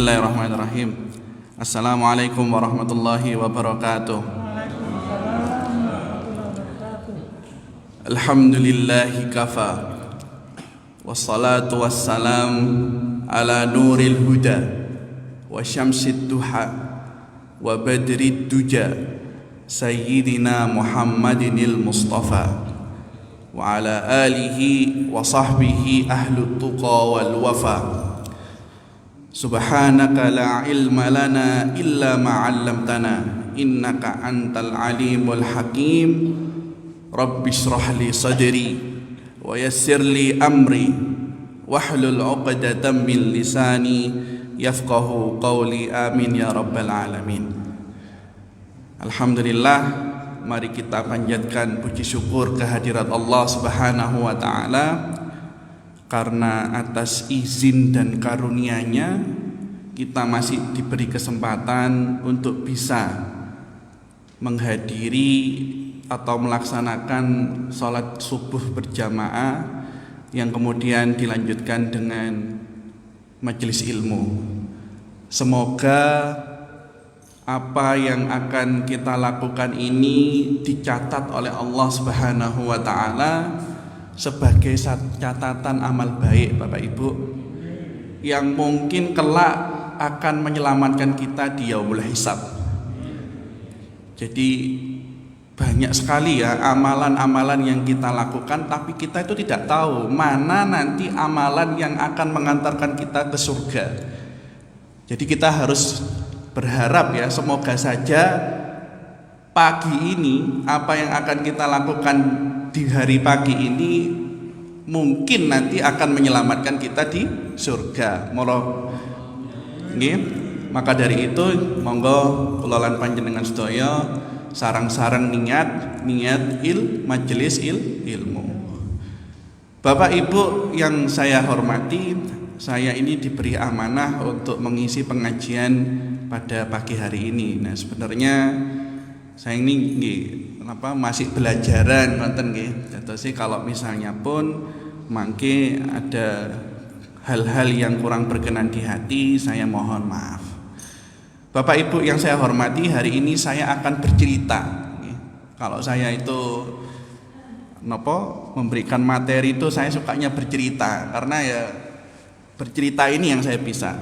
Bismillahirrahmanirrahim. Assalamualaikum warahmatullahi wabarakatuh. Alhamdulillahi kafa. Wassalatu wassalam ala nuril huda wa syamsid duha wa badrid duja Sayyidina Muhammadinil Mustafa wa ala alihi wa sahbihi ahlut tuqa wal wafa. Subhanaka la ilma lana illa ma 'allamtana innaka antal alimul hakim. Rabbi shrah li sadri wa yassir li amri wahlul 'uqdatam min lisani yafqahu qawli. Amin ya rabbal alamin. Alhamdulillah, mari kita panjatkan puji syukur kehadirat Allah Subhanahu wa taala, karena atas izin dan karunia-Nya kita masih diberi kesempatan untuk bisa menghadiri atau melaksanakan sholat subuh berjamaah yang kemudian dilanjutkan dengan majelis ilmu. Semoga apa yang akan kita lakukan ini dicatat oleh Allah Subhanahu wa taala sebagai catatan amal baik, Bapak Ibu, yang mungkin kelak akan menyelamatkan kita di yaumul hisab. Jadi banyak sekali ya amalan-amalan yang kita lakukan, tapi kita itu tidak tahu mana nanti amalan yang akan mengantarkan kita ke surga. Jadi kita harus berharap ya, semoga saja pagi ini apa yang akan kita lakukan di hari pagi ini mungkin nanti akan menyelamatkan kita di surga. Maka dari itu monggo kula lan panjenengan sedaya sarang-sarang niat majelis ilmu. Bapak Ibu yang saya hormati, saya ini diberi amanah untuk mengisi pengajian pada pagi hari ini. Nah, sebenarnya saya ini masih belajaran nonton nggih. Terus kalau misalnya pun mangke ada hal-hal yang kurang berkenan di hati, saya mohon maaf. Bapak Ibu yang saya hormati, hari ini saya akan bercerita. Kalau saya itu memberikan materi itu saya sukanya bercerita, karena ya bercerita ini yang saya bisa.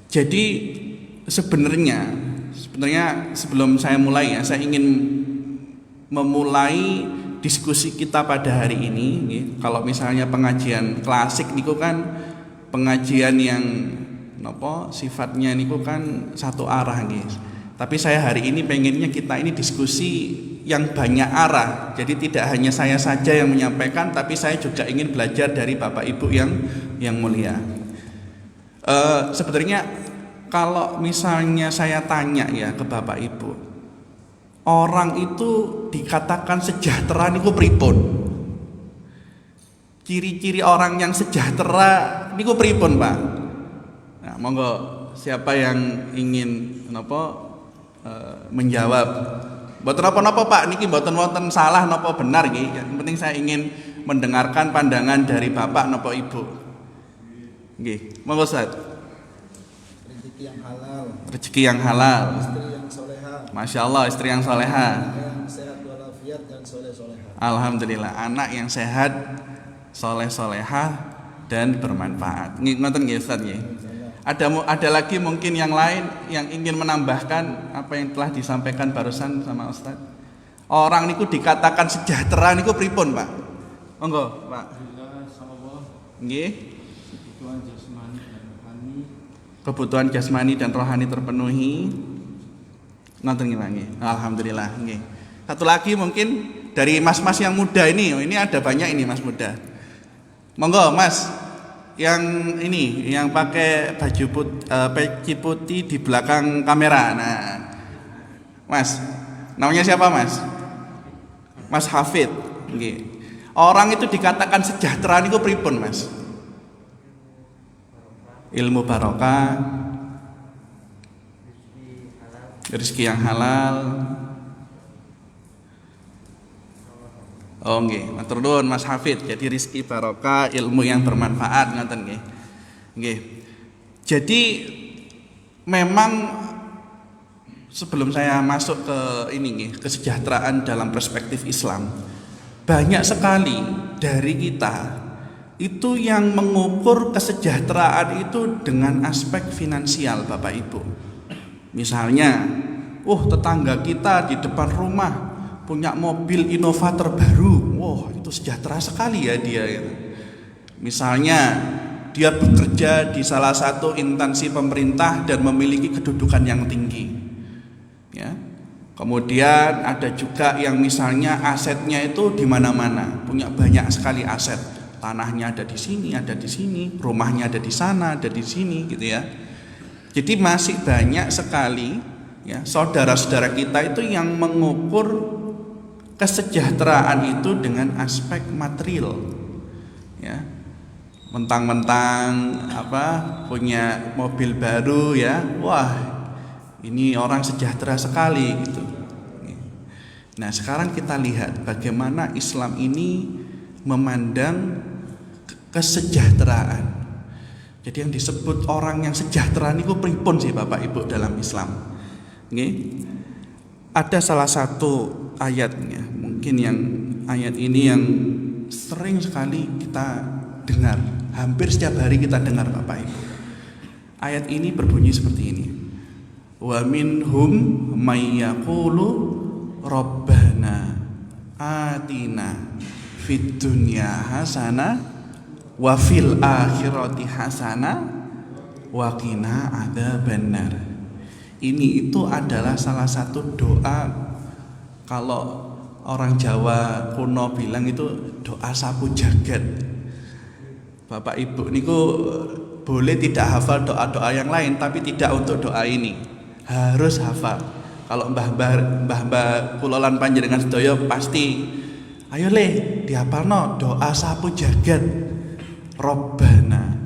Jadi sebenarnya sebelum saya mulai ya, saya ingin memulai diskusi kita pada hari ini. Kalau misalnya pengajian klasik niku kan pengajian yang sifatnya niku kan satu arah guys. Tapi saya hari ini pengennya kita ini diskusi yang banyak arah. Jadi tidak hanya saya saja yang menyampaikan, tapi saya juga ingin belajar dari Bapak Ibu yang mulia. Sebenarnya kalau misalnya saya tanya ya ke Bapak Ibu, orang itu dikatakan sejahtera niku pripun? Ciri-ciri orang yang sejahtera niku pripun, Pak? Nah, monggo siapa yang ingin menjawab? Mboten napa-napa Pak, niki mboten wonten salah napa benar nggih. Yang penting saya ingin mendengarkan pandangan dari Bapak napa Ibu. Nggih, monggo Ustaz. Rezeki yang halal. Rezeki yang halal. Istri yang soleha. Masya Allah, istri yang soleha. Yang sehat walafiat dan soleh-soleha. Alhamdulillah, anak yang sehat, soleh-soleha dan bermanfaat. Ngoten nggih Ustaz nggih. Ada lagi mungkin yang lain yang ingin menambahkan apa yang telah disampaikan barusan sama Ustaz. Orang niku dikatakan sejahtera niku pripun, Pak? Monggo, Pak. Nggih. Kebutuhan jasmani dan rohani terpenuhi. Nonton nggih. Alhamdulillah nggih. Satu lagi mungkin dari mas-mas yang muda ini ada banyak ini mas muda. Monggo, Mas. Yang ini yang pakai baju peci putih di belakang kamera. Nah, Mas, namanya siapa Mas? Mas Hafid. Nggih. Orang itu dikatakan sejahtera niku pripun Mas? Ilmu barokah, rezeki yang halal. Oh nggih, matur nuwun Mas Hafid. Jadi rezeki barokah, ilmu yang bermanfaat ngoten nggih. Nggih. Jadi memang sebelum saya masuk ke ini nih, kesejahteraan dalam perspektif Islam, banyak sekali dari kita itu yang mengukur kesejahteraan itu dengan aspek finansial, Bapak Ibu. Misalnya, tetangga kita di depan rumah punya mobil Innova terbaru, itu sejahtera sekali ya dia. Misalnya, dia bekerja di salah satu instansi pemerintah dan memiliki kedudukan yang tinggi. Ya. Kemudian ada juga yang misalnya asetnya itu di mana-mana, punya banyak sekali aset. Tanahnya ada di sini, rumahnya ada di sana, ada di sini, gitu ya. Jadi masih banyak sekali ya saudara-saudara kita itu yang mengukur kesejahteraan itu dengan aspek material. Ya. Mentang-mentang punya mobil baru ya, ini orang sejahtera sekali gitu. Nah, sekarang kita lihat bagaimana Islam ini memandang kesejahteraan. Jadi yang disebut orang yang sejahtera niku pripun sih Bapak Ibu dalam Islam? Ada salah satu ayatnya, mungkin yang ayat ini yang sering sekali kita dengar, hampir setiap hari kita dengar Bapak Ibu. Ayat ini berbunyi seperti ini. Wa minhum may yaqulu rabbana atina fid dunya hasanah wa fil akhirati hasanah wa qina adzabannar. Ini itu adalah salah satu doa, kalau orang Jawa kuno bilang itu doa sapu jagat. Bapak Ibu niku boleh tidak hafal doa-doa yang lain, tapi tidak untuk doa ini. Harus hafal. Kalau mbah-mbah kulolan panjenengan sedaya pasti ayo dihafalno doa sapu jagat. Rabbana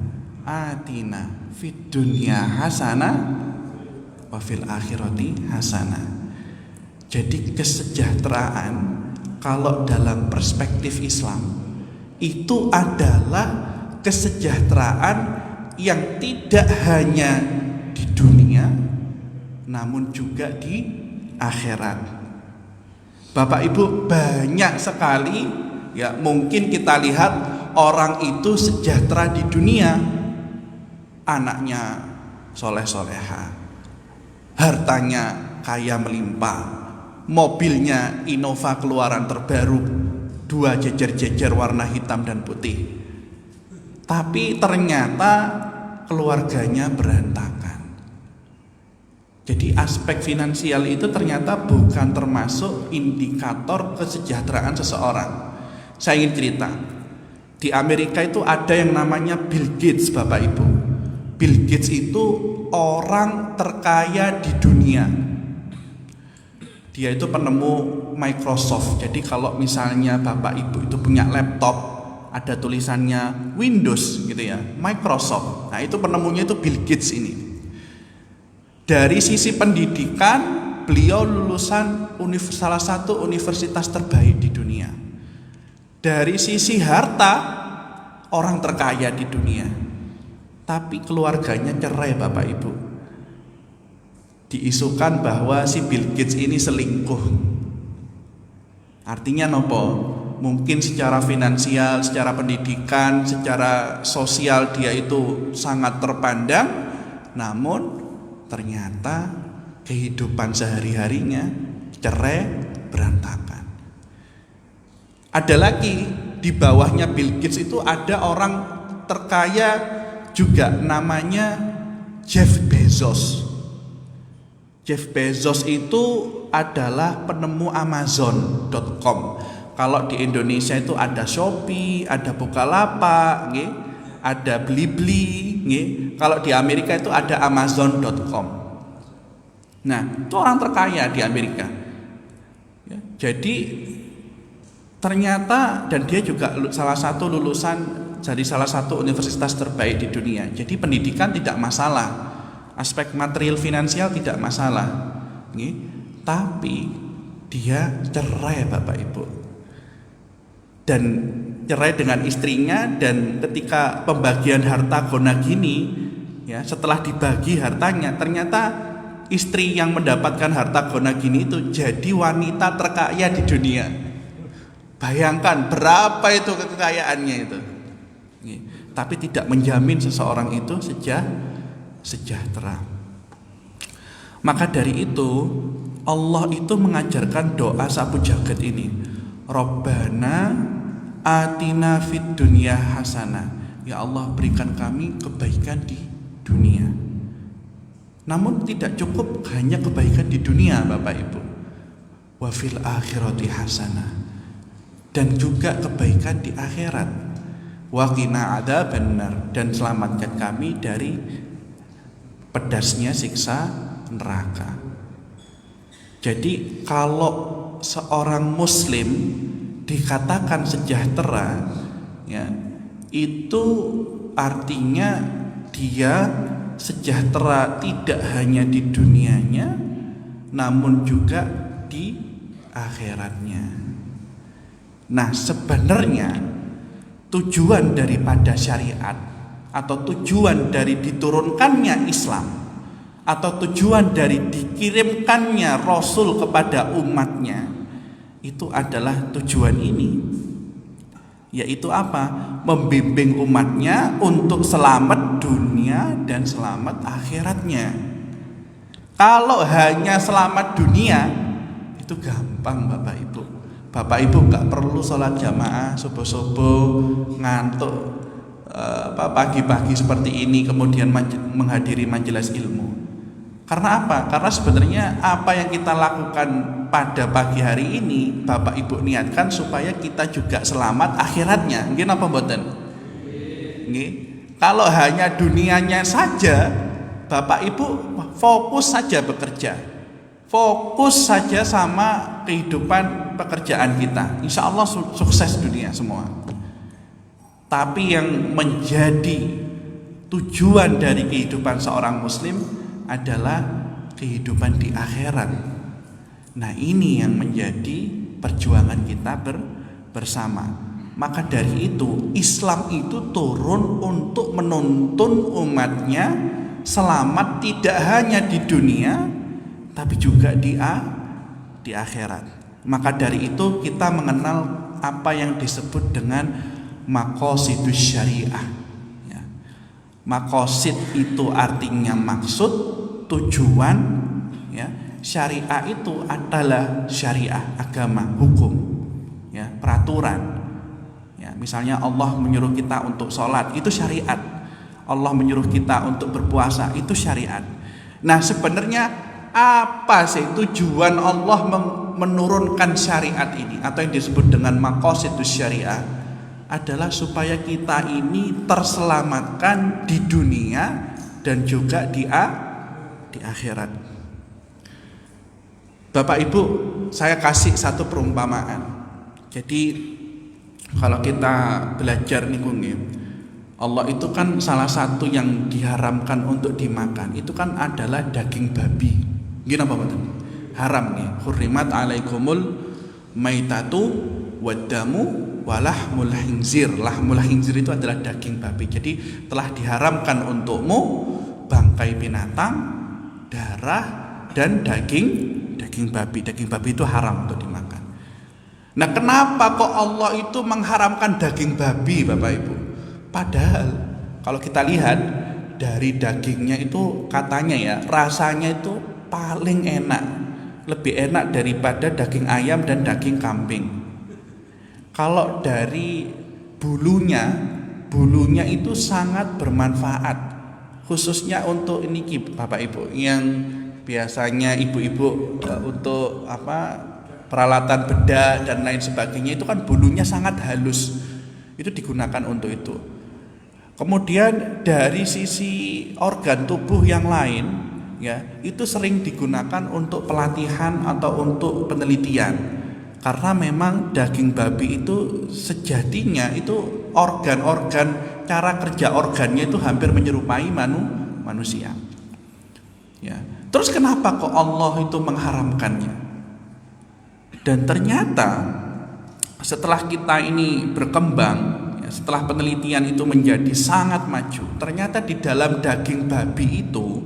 atina fid dunya hasanah wa fil akhirati hasanah. Jadi kesejahteraan kalau dalam perspektif Islam itu adalah kesejahteraan yang tidak hanya di dunia namun juga di akhirat. Bapak Ibu, banyak sekali ya mungkin kita lihat orang itu sejahtera di dunia, anaknya soleh-soleha, hartanya kaya melimpah, mobilnya Innova keluaran terbaru, 2 jejer-jejer warna hitam dan putih. Tapi ternyata keluarganya berantakan. Jadi aspek finansial itu ternyata bukan termasuk indikator kesejahteraan seseorang. Saya ingin cerita. Di Amerika itu ada yang namanya Bill Gates, Bapak Ibu. Bill Gates itu orang terkaya di dunia. Dia itu penemu Microsoft. Jadi kalau misalnya Bapak Ibu itu punya laptop, ada tulisannya Windows gitu ya, Microsoft. Nah, itu penemunya itu Bill Gates ini. Dari sisi pendidikan, beliau lulusan salah satu universitas terbaik di dunia. Dari sisi harta, orang terkaya di dunia. Tapi keluarganya cerai, Bapak Ibu. Diisukan bahwa si Bill Gates ini selingkuh. Artinya nopo? Mungkin secara finansial, secara pendidikan, secara sosial dia itu sangat terpandang, namun ternyata kehidupan sehari-harinya cerai berantakan. Ada lagi di bawahnya Bill Gates itu ada orang terkaya juga, namanya Jeff Bezos. Jeff Bezos itu adalah penemu Amazon.com. Kalau di Indonesia itu ada Shopee, ada Bukalapak, ada Blibli. Kalau di Amerika itu ada Amazon.com. Nah, itu orang terkaya di Amerika. Ya, jadi ternyata, dan dia juga salah satu lulusan dari salah satu universitas terbaik di dunia. Jadi pendidikan tidak masalah, aspek material finansial tidak masalah. Tapi dia cerai, Bapak Ibu. Dan cerai dengan istrinya, dan ketika pembagian harta gona gini, ya, setelah dibagi hartanya, ternyata istri yang mendapatkan harta gona gini itu jadi wanita terkaya di dunia. Bayangkan berapa itu kekayaannya itu. Tapi tidak menjamin seseorang itu sejahtera. Maka dari itu Allah itu mengajarkan doa sapu jagat ini. Rabbana atina fid dunya hasanah. Ya Allah, berikan kami kebaikan di dunia. Namun tidak cukup hanya kebaikan di dunia, Bapak Ibu. Wa fil akhirati hasanah. Dan juga kebaikan di akhirat. Wa qina adzabannar, dan selamatkan kami dari pedasnya siksa neraka. Jadi kalau seorang muslim dikatakan sejahtera, ya, itu artinya dia sejahtera tidak hanya di dunianya, namun juga di akhiratnya. Nah, sebenarnya tujuan daripada syariat atau tujuan dari diturunkannya Islam atau tujuan dari dikirimkannya Rasul kepada umatnya itu adalah tujuan ini, yaitu apa? Membimbing umatnya untuk selamat dunia dan selamat akhiratnya. Kalau hanya selamat dunia itu gampang, Bapak Ibu. Bapak Ibu gak perlu sholat jamaah subuh-subuh ngantuk pagi-pagi seperti ini kemudian menghadiri majelis ilmu. Karena apa? Karena sebenarnya apa yang kita lakukan pada pagi hari ini Bapak Ibu niatkan supaya kita juga selamat akhiratnya. Nggih napa mboten? Nggih. Kalau hanya dunianya saja, Bapak Ibu fokus saja bekerja. Fokus saja sama kehidupan pekerjaan kita. Insya Allah sukses dunia semua. Tapi yang menjadi tujuan dari kehidupan seorang muslim adalah kehidupan di akhirat. Nah, ini yang menjadi perjuangan kita bersama. Maka dari itu Islam itu turun untuk menuntun umatnya selamat tidak hanya di dunia tapi juga di akhirat. Maka dari itu kita mengenal apa yang disebut dengan maqasidus syariah. Ya. Maqasid itu artinya maksud, tujuan. Ya. Syariah itu adalah syariah, agama, hukum, ya, peraturan. Ya, misalnya Allah menyuruh kita untuk sholat, itu syariat. Allah menyuruh kita untuk berpuasa, itu syariat. Nah, sebenarnya apa sih tujuan Allah menurunkan syariat ini atau yang disebut dengan maqasidus syariah? Adalah supaya kita ini terselamatkan di dunia dan juga di akhirat. Bapak Ibu, saya kasih satu perumpamaan. Jadi kalau kita belajar nih, Allah itu kan salah satu yang diharamkan untuk dimakan itu kan adalah daging babi. Gini apa betul? Haram nih. Hurrimat alaikumul maitatu wadamu walahmul khinzir. Lahmul khinzir itu adalah daging babi. Jadi telah diharamkan untukmu bangkai binatang, darah dan daging babi. Daging babi itu haram untuk dimakan. Nah, kenapa kok Allah itu mengharamkan daging babi, Bapak Ibu? Padahal kalau kita lihat dari dagingnya itu katanya ya rasanya itu paling enak, lebih enak daripada daging ayam dan daging kambing. Kalau dari bulunya itu sangat bermanfaat, khususnya untuk ini Bapak Ibu yang biasanya ibu-ibu untuk peralatan bedah dan lain sebagainya itu kan bulunya sangat halus, itu digunakan untuk itu. Kemudian dari sisi organ tubuh yang lain, ya, itu sering digunakan untuk pelatihan atau untuk penelitian. Karena memang daging babi itu sejatinya itu organ-organ, cara kerja organnya itu hampir menyerupai manusia. Ya. Terus kenapa kok Allah itu mengharamkannya? Dan ternyata setelah kita ini berkembang, setelah penelitian itu menjadi sangat maju, ternyata di dalam daging babi itu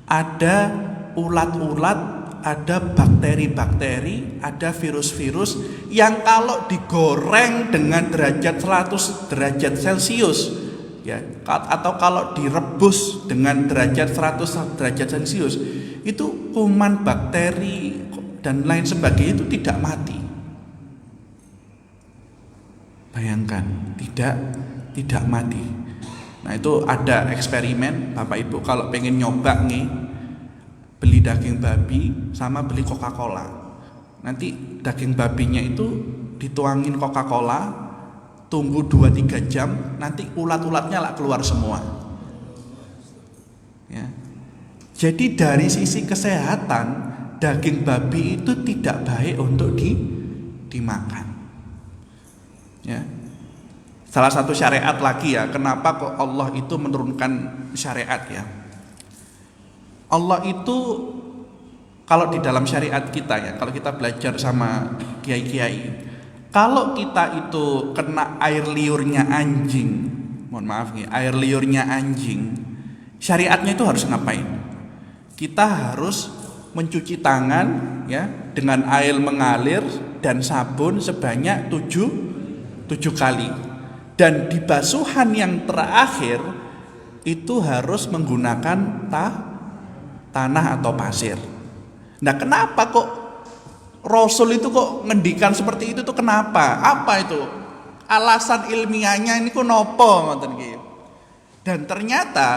ada ulat-ulat, ada bakteri-bakteri, ada virus-virus yang kalau digoreng dengan derajat 100 derajat Celcius ya, atau kalau direbus dengan derajat 100 derajat Celcius, itu kuman, bakteri dan lain sebagainya itu tidak mati. Bayangkan, tidak mati. Nah, itu ada eksperimen, Bapak Ibu kalau pengen nyoba nih, beli daging babi sama beli Coca-Cola. Nanti daging babinya itu dituangin Coca-Cola, tunggu 2-3 jam, nanti ulat-ulatnya lah keluar semua. Ya. Jadi dari sisi kesehatan, daging babi itu tidak baik untuk dimakan. Ya. Salah satu syariat lagi ya, kenapa kok Allah itu menurunkan syariat ya? Allah itu kalau di dalam syariat kita ya, kalau kita belajar sama kiai-kiai, kalau kita itu kena air liurnya anjing, mohon maaf nih, air liurnya anjing, syariatnya itu harus ngapain? Kita harus mencuci tangan ya dengan air mengalir dan sabun sebanyak 7 kali. Dan di basuhan yang terakhir itu harus menggunakan tanah atau pasir. Nah, kenapa kok Rasul itu kok ngendikan seperti itu tuh kenapa? Apa itu? Alasan ilmiahnya ini kok nopo ngoten nggih. Dan ternyata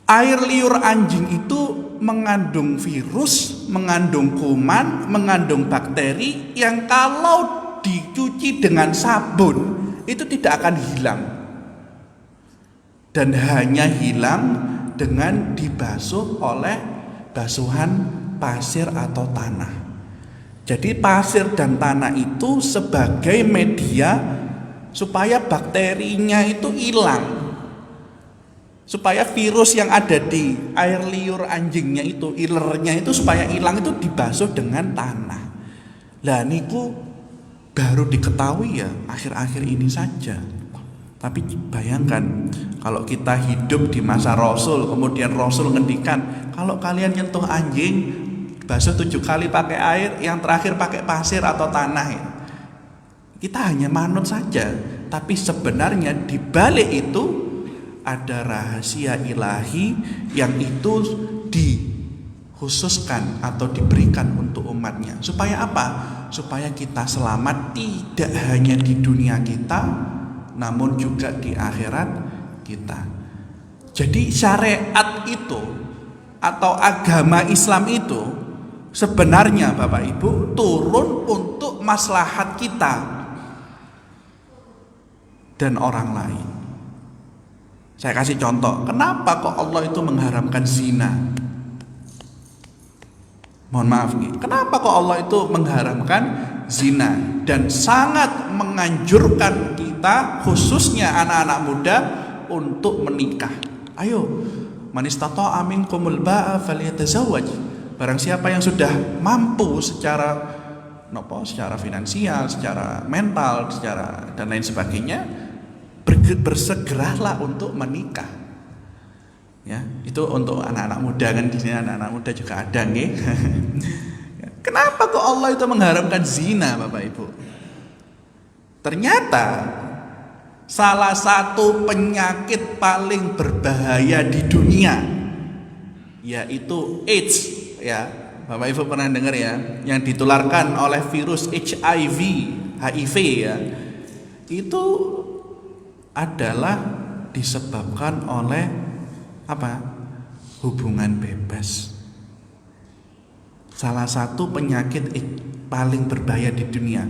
air liur anjing itu mengandung virus, mengandung kuman, mengandung bakteri yang kalau dicuci dengan sabun itu tidak akan hilang. Dan hanya hilang dengan dibasuh oleh basuhan pasir atau tanah. Jadi pasir dan tanah itu sebagai media supaya bakterinya itu hilang, supaya virus yang ada di air liur anjingnya itu, ilernya itu supaya hilang, itu dibasuh dengan tanah. Lah niku baru diketahui ya akhir-akhir ini saja. Tapi bayangkan kalau kita hidup di masa Rasul, kemudian Rasul ngendikan kalau kalian nyentuh anjing basuh 7 kali pakai air, yang terakhir pakai pasir atau tanah ya. Kita hanya manut saja, tapi sebenarnya di balik itu ada rahasia ilahi yang itu dikhususkan atau diberikan untuk umatnya. Supaya apa? Supaya kita selamat tidak hanya di dunia kita, namun juga di akhirat kita. Jadi syariat itu atau agama Islam itu sebenarnya Bapak Ibu turun untuk maslahat kita dan orang lain. Saya kasih contoh, kenapa kok Allah itu mengharamkan zina? Mohon maaf nih, kenapa kok Allah itu mengharamkan zina dan sangat menganjurkan kita khususnya anak-anak muda untuk menikah? Ayo, man istata'a minkumul ba'a falyatazawwaj. Barang siapa yang sudah mampu secara finansial, secara mental, secara dan lain sebagainya, bersegeralah untuk menikah. Ya, itu untuk anak-anak muda, kan di sini anak-anak muda juga ada nih. Kenapa kok Allah itu mengharamkan zina, Bapak Ibu? Ternyata salah satu penyakit paling berbahaya di dunia yaitu AIDS ya. Bapak Ibu pernah dengar ya, yang ditularkan oleh virus HIV ya. Itu adalah disebabkan oleh apa? Hubungan bebas. Salah satu penyakit paling berbahaya di dunia.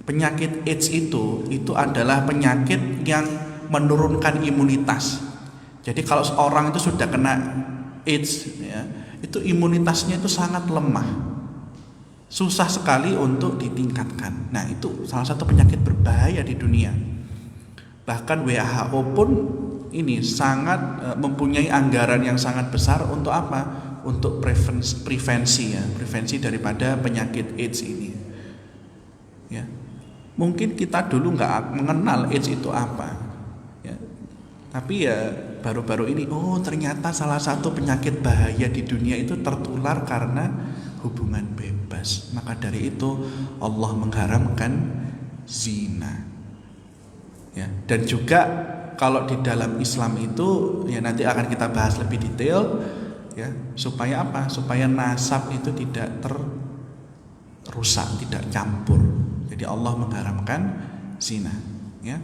Penyakit AIDS itu adalah penyakit yang menurunkan imunitas. Jadi kalau seorang itu sudah kena AIDS ya, itu imunitasnya itu sangat lemah. Susah sekali untuk ditingkatkan. Nah, itu salah satu penyakit berbahaya di dunia. Bahkan WHO pun ini sangat mempunyai anggaran yang sangat besar untuk apa? Untuk prevensi daripada penyakit AIDS ini. Ya. Mungkin kita dulu nggak mengenal AIDS itu apa, ya. Tapi ya baru-baru ini, oh ternyata salah satu penyakit bahaya di dunia itu tertular karena hubungan bebas. Maka dari itu Allah mengharamkan zina. Ya, dan juga kalau di dalam Islam itu ya nanti akan kita bahas lebih detail, ya, supaya apa? Supaya nasab itu tidak rusak, tidak campur. Jadi Allah mengharamkan zina, ya.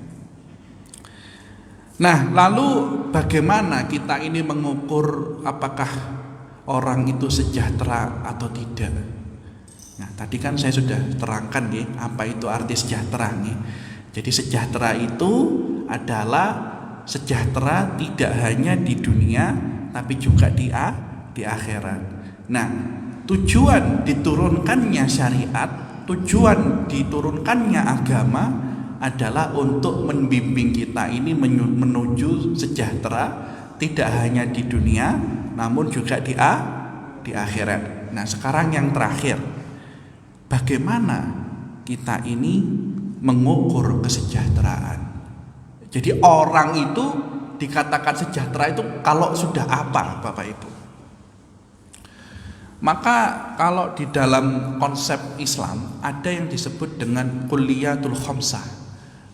Nah, lalu bagaimana kita ini mengukur apakah orang itu sejahtera atau tidak? Nah, tadi kan saya sudah terangkan ya, apa itu arti sejahtera nih. Jadi sejahtera itu adalah sejahtera tidak hanya di dunia tapi juga di akhirat. Nah, tujuan diturunkannya syariat, tujuan diturunkannya agama adalah untuk membimbing kita ini menuju sejahtera tidak hanya di dunia namun juga di akhirat. Nah, sekarang yang terakhir, bagaimana kita ini mengukur kesejahteraan? Jadi orang itu dikatakan sejahtera itu kalau sudah apa, Bapak Ibu? Maka kalau di dalam konsep Islam ada yang disebut dengan kulliyatul khamsah.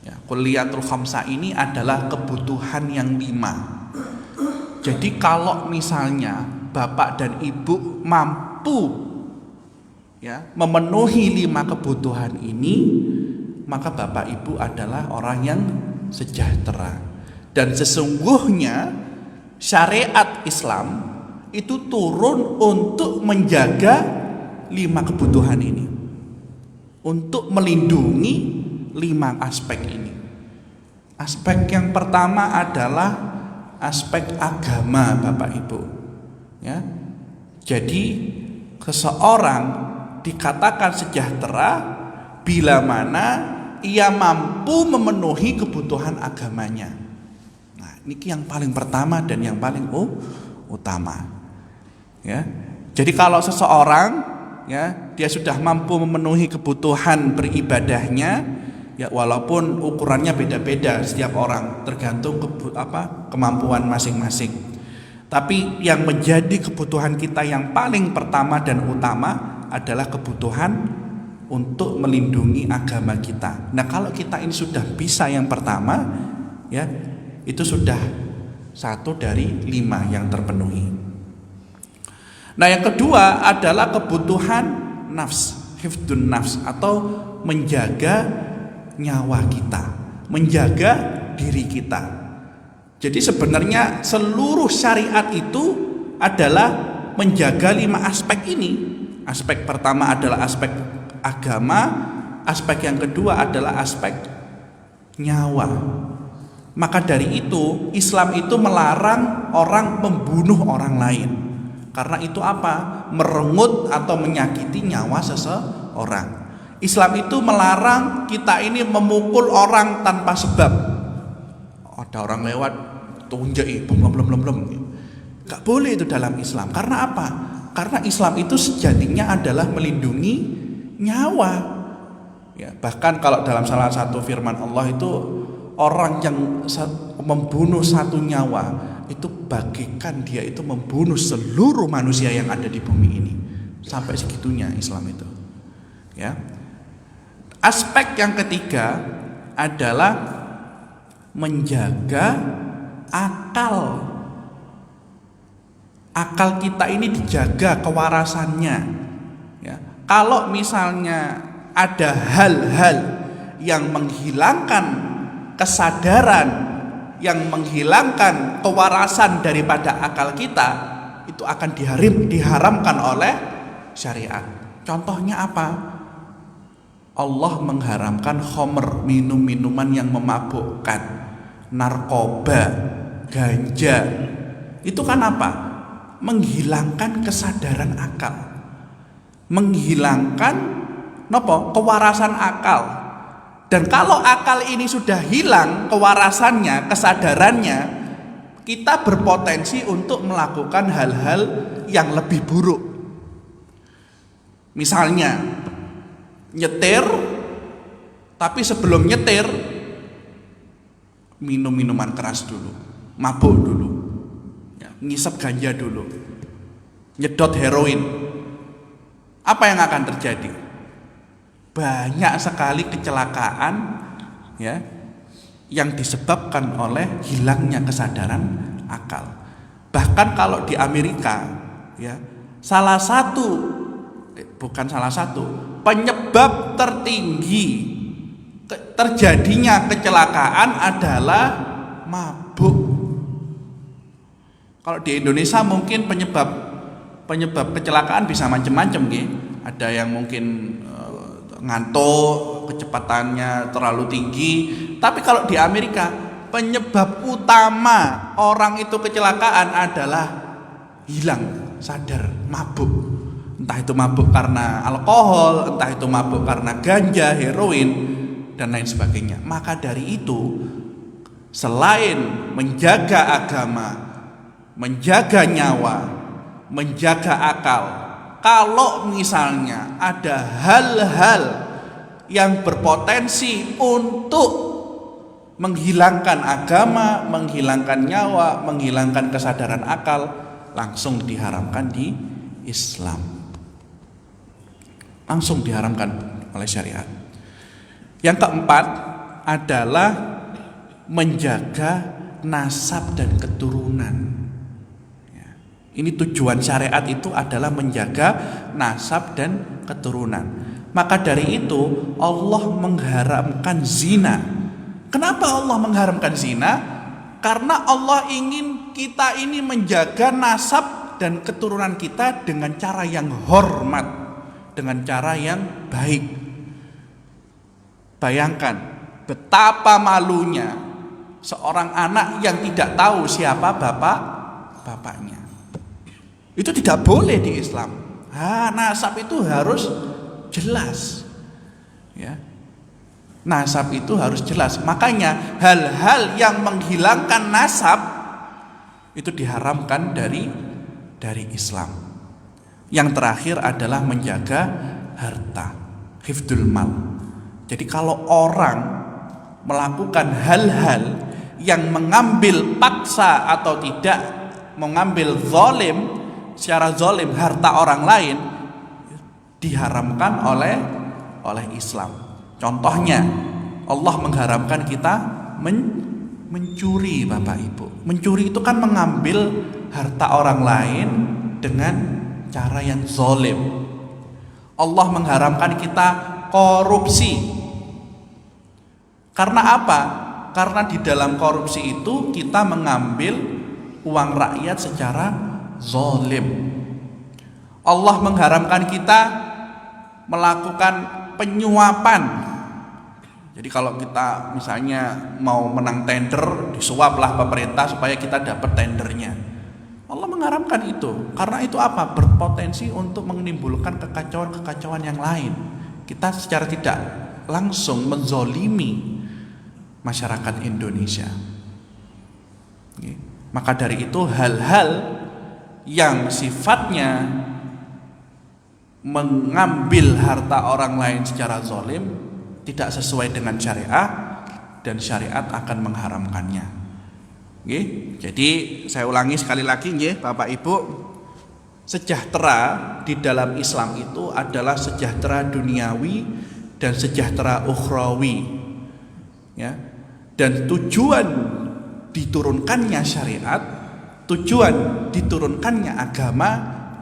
Ya, kulliyatul khamsah ini adalah kebutuhan yang 5. Jadi kalau misalnya Bapak dan Ibu mampu ya memenuhi 5 kebutuhan ini, maka Bapak Ibu adalah orang yang sejahtera. Dan sesungguhnya syariat Islam itu turun untuk menjaga 5 kebutuhan ini, untuk melindungi 5 aspek ini. Aspek yang pertama adalah aspek agama, Bapak Ibu, ya. Jadi seseorang dikatakan sejahtera bila mana ia mampu memenuhi kebutuhan agamanya. Nah, ini yang paling pertama dan yang paling utama. Ya. Jadi kalau seseorang ya dia sudah mampu memenuhi kebutuhan beribadahnya, ya walaupun ukurannya beda-beda setiap orang tergantung kemampuan masing-masing. Tapi yang menjadi kebutuhan kita yang paling pertama dan utama adalah kebutuhan untuk melindungi agama kita. Nah, kalau kita ini sudah bisa yang pertama, ya itu sudah 1 dari 5 yang terpenuhi. Nah, yang kedua adalah kebutuhan nafs, hifdun nafs, atau menjaga nyawa kita, menjaga diri kita. Jadi sebenarnya seluruh syariat itu adalah menjaga 5 aspek ini. Aspek pertama adalah aspek agama, aspek yang kedua adalah aspek nyawa. Maka dari itu Islam itu melarang orang membunuh orang lain. Karena itu apa? Merenggut atau menyakiti nyawa seseorang. Islam itu melarang kita ini memukul orang tanpa sebab. Ada orang lewat, tunjuk, belum. Gak boleh itu dalam Islam. Karena apa? Karena Islam itu sejatinya adalah melindungi nyawa. Ya, bahkan kalau dalam salah satu firman Allah itu, orang yang membunuh 1 nyawa itu bagikan dia itu membunuh seluruh manusia yang ada di bumi ini. Sampai segitunya Islam itu. Ya. Aspek yang ketiga adalah menjaga akal. Akal kita ini dijaga kewarasannya. Ya. Kalau misalnya ada hal-hal yang menghilangkan kesadaran, yang menghilangkan kewarasan daripada akal kita, itu akan diharamkan oleh syariat. Contohnya apa? Allah mengharamkan khamr, minum-minuman yang memabukkan, narkoba, ganja. Itu kan apa? Menghilangkan kesadaran akal, menghilangkan kewarasan akal. Dan kalau akal ini sudah hilang kewarasannya, kesadarannya, kita berpotensi untuk melakukan hal-hal yang lebih buruk. Misalnya nyetir Tapi sebelum nyetir, minum minuman keras dulu, mabuk dulu, ya, ngisep ganja dulu, nyedot heroin. Apa yang akan terjadi? Banyak sekali kecelakaan, ya, yang disebabkan oleh hilangnya kesadaran akal. Bahkan kalau di Amerika, ya, penyebab tertinggi terjadinya kecelakaan adalah mabuk. Kalau di Indonesia mungkin penyebab kecelakaan bisa macam-macam, nggih. Ada yang mungkin ngantuk, kecepatannya terlalu tinggi. Tapi kalau di Amerika, penyebab utama orang itu kecelakaan adalah hilang sadar, mabuk. Entah itu mabuk karena alkohol, entah itu mabuk karena ganja, heroin, dan lain sebagainya. Maka dari itu, selain menjaga agama, menjaga nyawa, menjaga akal, kalau misalnya ada hal-hal yang berpotensi untuk menghilangkan agama, menghilangkan nyawa, menghilangkan kesadaran akal, langsung diharamkan di Islam. Langsung diharamkan oleh syariat. Yang keempat adalah menjaga nasab dan keturunan. Ini tujuan syariat itu adalah menjaga nasab dan keturunan. Maka dari itu Allah mengharamkan zina. Kenapa Allah mengharamkan zina? Karena Allah ingin kita ini menjaga nasab dan keturunan kita dengan cara yang hormat, dengan cara yang baik. Bayangkan betapa malunya seorang anak yang tidak tahu siapa bapaknya. Itu tidak boleh di Islam. Nasab itu harus jelas, ya. Nasab itu harus jelas. Makanya hal-hal yang menghilangkan nasab itu diharamkan dari Islam. Yang terakhir adalah menjaga harta, hifdzul mal. Jadi kalau orang melakukan hal-hal yang mengambil paksa atau tidak, mengambil secara zalim harta orang lain, diharamkan oleh Islam. Contohnya, Allah mengharamkan kita mencuri, Bapak Ibu. Mencuri itu kan mengambil harta orang lain dengan cara yang zalim. Allah mengharamkan kita korupsi. Karena apa? Karena di dalam korupsi itu kita mengambil uang rakyat secara zalim. Allah mengharamkan kita melakukan penyuapan. Jadi kalau kita misalnya mau menang tender, disuaplah pemerintah supaya kita dapat tendernya. Allah mengharamkan itu. Karena itu apa? Berpotensi untuk menimbulkan kekacauan-kekacauan yang lain. Kita secara tidak langsung menzolimi masyarakat Indonesia. Maka dari itu hal-hal yang sifatnya mengambil harta orang lain secara zalim tidak sesuai dengan syariat, dan syariat akan mengharamkannya. Jadi saya ulangi sekali lagi, Bapak Ibu, sejahtera di dalam Islam itu adalah sejahtera duniawi dan sejahtera ukhrawi, ya. Dan tujuan diturunkannya syariat, tujuan diturunkannya agama,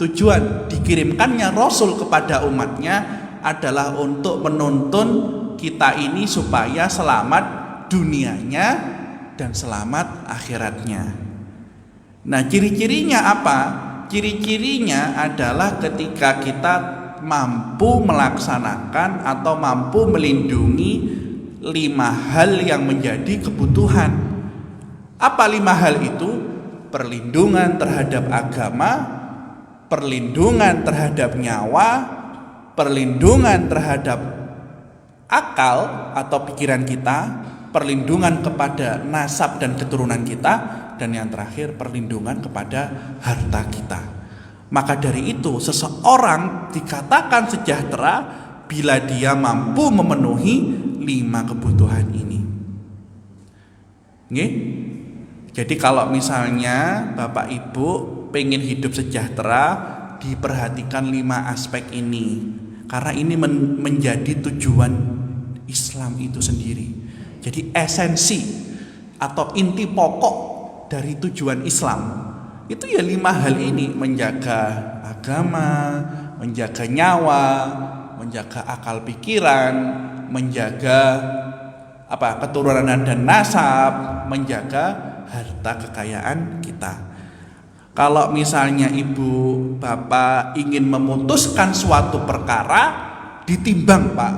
tujuan dikirimkannya Rasul kepada umatnya adalah untuk menuntun kita ini supaya selamat dunianya dan selamat akhiratnya. Nah, ciri-cirinya apa? Ciri-cirinya adalah ketika kita mampu melaksanakan atau mampu melindungi 5 hal yang menjadi kebutuhan. Apa 5 hal itu? Perlindungan terhadap agama, perlindungan terhadap nyawa, perlindungan terhadap akal atau pikiran kita, perlindungan kepada nasab dan keturunan kita, dan yang terakhir perlindungan kepada harta kita. Maka dari itu seseorang dikatakan sejahtera bila dia mampu memenuhi 5 5 kebutuhan ini. Nggih? Jadi kalau misalnya Bapak Ibu pengen hidup sejahtera, diperhatikan 5 aspek ini. Karena ini menjadi tujuan Islam itu sendiri. Jadi esensi atau inti pokok dari tujuan Islam itu ya 5 hal ini: menjaga agama, menjaga nyawa, menjaga akal pikiran, menjaga keturunan dan nasab, menjaga harta kekayaan kita. Kalau misalnya ibu bapak ingin memutuskan suatu perkara, ditimbang Pak,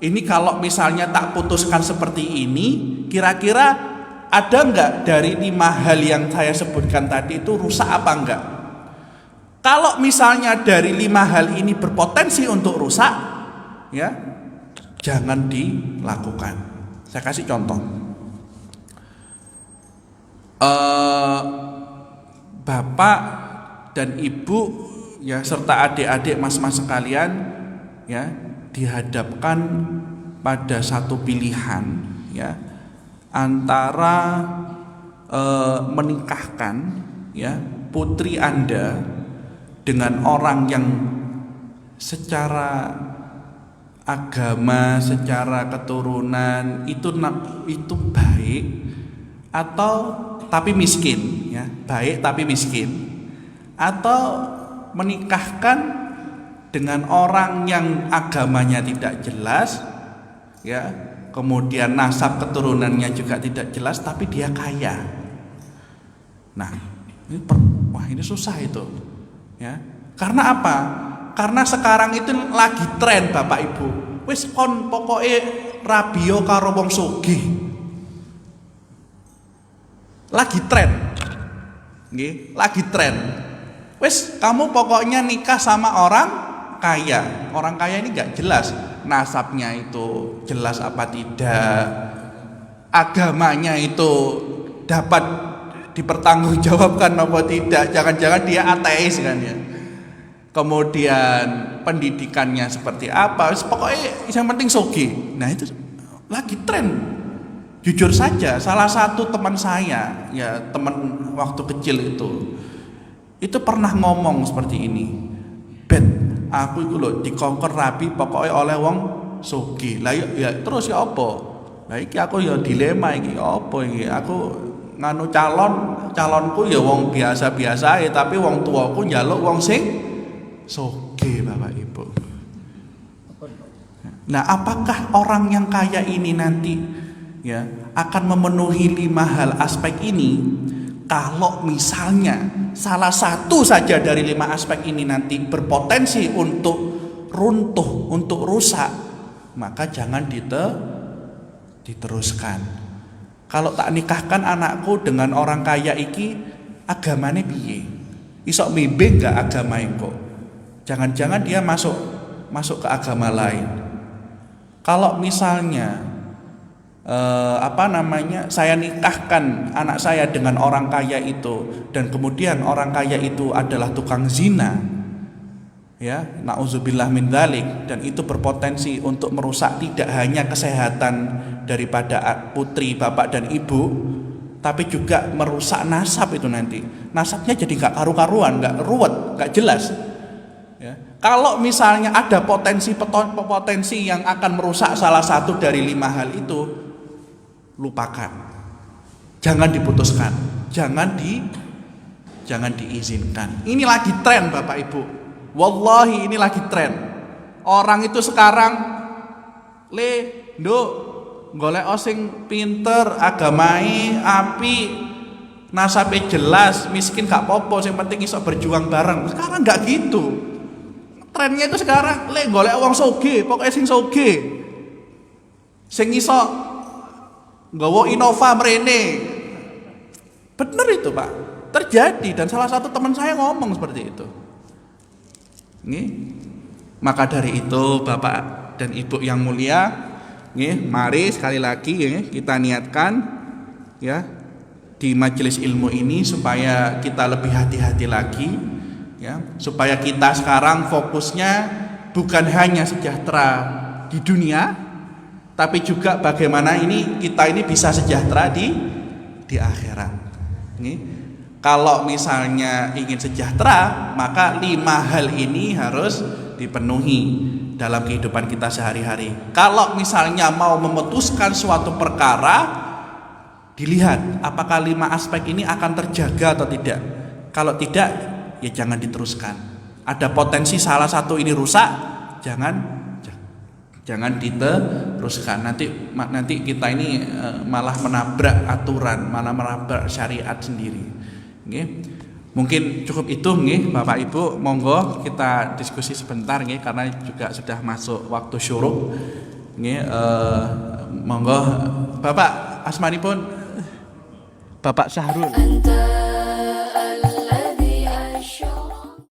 ini kalau misalnya tak putuskan seperti ini, kira-kira ada enggak dari 5 hal yang saya sebutkan tadi itu rusak apa enggak? Kalau misalnya dari 5 hal ini berpotensi untuk rusak, ya jangan dilakukan. Saya kasih contoh. Bapak dan ibu ya serta adik-adik mas-mas sekalian ya dihadapkan pada satu pilihan ya antara menikahkan ya putri Anda dengan orang yang secara agama, secara keturunan itu baik atau tapi miskin ya, baik tapi miskin, atau menikahkan dengan orang yang agamanya tidak jelas ya, kemudian nasab keturunannya juga tidak jelas tapi dia kaya. Nah, ini susah itu ya. Karena apa? Karena sekarang itu lagi tren Bapak Ibu. Wis kon pokoke rabio karo wong sugih. Lagi tren. Nggih, lagi tren. Wis kamu pokoknya nikah sama orang kaya. Orang kaya ini enggak jelas nasabnya itu jelas apa tidak. Agamanya itu dapat dipertanggungjawabkan apa tidak. Jangan-jangan dia ateis kan ya. Kemudian pendidikannya seperti apa, pokoknya yang penting sugih. Nah itu lagi tren. Jujur saja, salah satu teman saya, ya teman waktu kecil itu pernah ngomong seperti ini. Bet, aku itu loh dikongkon rabi pokoknya oleh wong sugih. Lah ya terus ya apa? Lah iki aku ya dilema iki apa iki? Aku nganu calonku ya wong biasa-biasa ya, tapi wong tuaku njaluk wong sing sugih Bapak Ibu. Nah, apakah orang yang kaya ini nanti ya akan memenuhi 5 hal aspek ini? Kalau misalnya salah satu saja dari 5 aspek ini nanti berpotensi untuk runtuh, untuk rusak, maka jangan diteruskan. Kalau tak nikahkan anakku dengan orang kaya iki, agamane piye? Isok bimbing enggak agama kok? Jangan-jangan dia masuk ke agama lain. Kalau misalnya saya nikahkan anak saya dengan orang kaya itu dan kemudian orang kaya itu adalah tukang zina, ya na'udzubillah min dzalik, dan itu berpotensi untuk merusak tidak hanya kesehatan daripada putri bapak dan ibu, tapi juga merusak nasab itu nanti. Nasabnya jadi nggak karu-karuan, nggak ruwet, nggak jelas. Ya. Kalau misalnya ada potensi yang akan merusak salah satu dari 5 hal itu, lupakan, jangan diputuskan, jangan diizinkan. Ini lagi tren Bapak Ibu, wallahi ini lagi tren. Orang itu sekarang golek sing pinter, agamai api, nasabe jelas, miskin gak popo, yang penting iso berjuang bareng. Sekarang gak gitu. Trennya itu sekarang golek wong sugih, pokoknya sing sugih, sing iso nggawa Innova mrene. Bener itu Pak, terjadi, dan salah satu teman saya ngomong seperti itu. Nih, maka dari itu Bapak dan Ibu yang mulia, nih, mari sekali lagi kita niatkan ya di majelis ilmu ini supaya kita lebih hati-hati lagi, ya, supaya kita sekarang fokusnya bukan hanya sejahtera di dunia, tapi juga bagaimana kita ini bisa sejahtera di akhirat. Ini kalau misalnya ingin sejahtera, maka 5 hal ini harus dipenuhi dalam kehidupan kita sehari-hari. Kalau misalnya mau memutuskan suatu perkara, dilihat apakah 5 aspek ini akan terjaga atau tidak. Kalau tidak, ya jangan diteruskan. Ada potensi salah satu ini rusak, jangan diteruskan. Nanti kita ini malah menabrak aturan, malah menabrak syariat sendiri. Nggih. Mungkin cukup itu nggih Bapak Ibu, monggo kita diskusi sebentar nggih karena juga sudah masuk waktu syuruk. Nggih, monggo Bapak asmanipun Bapak Syahrul.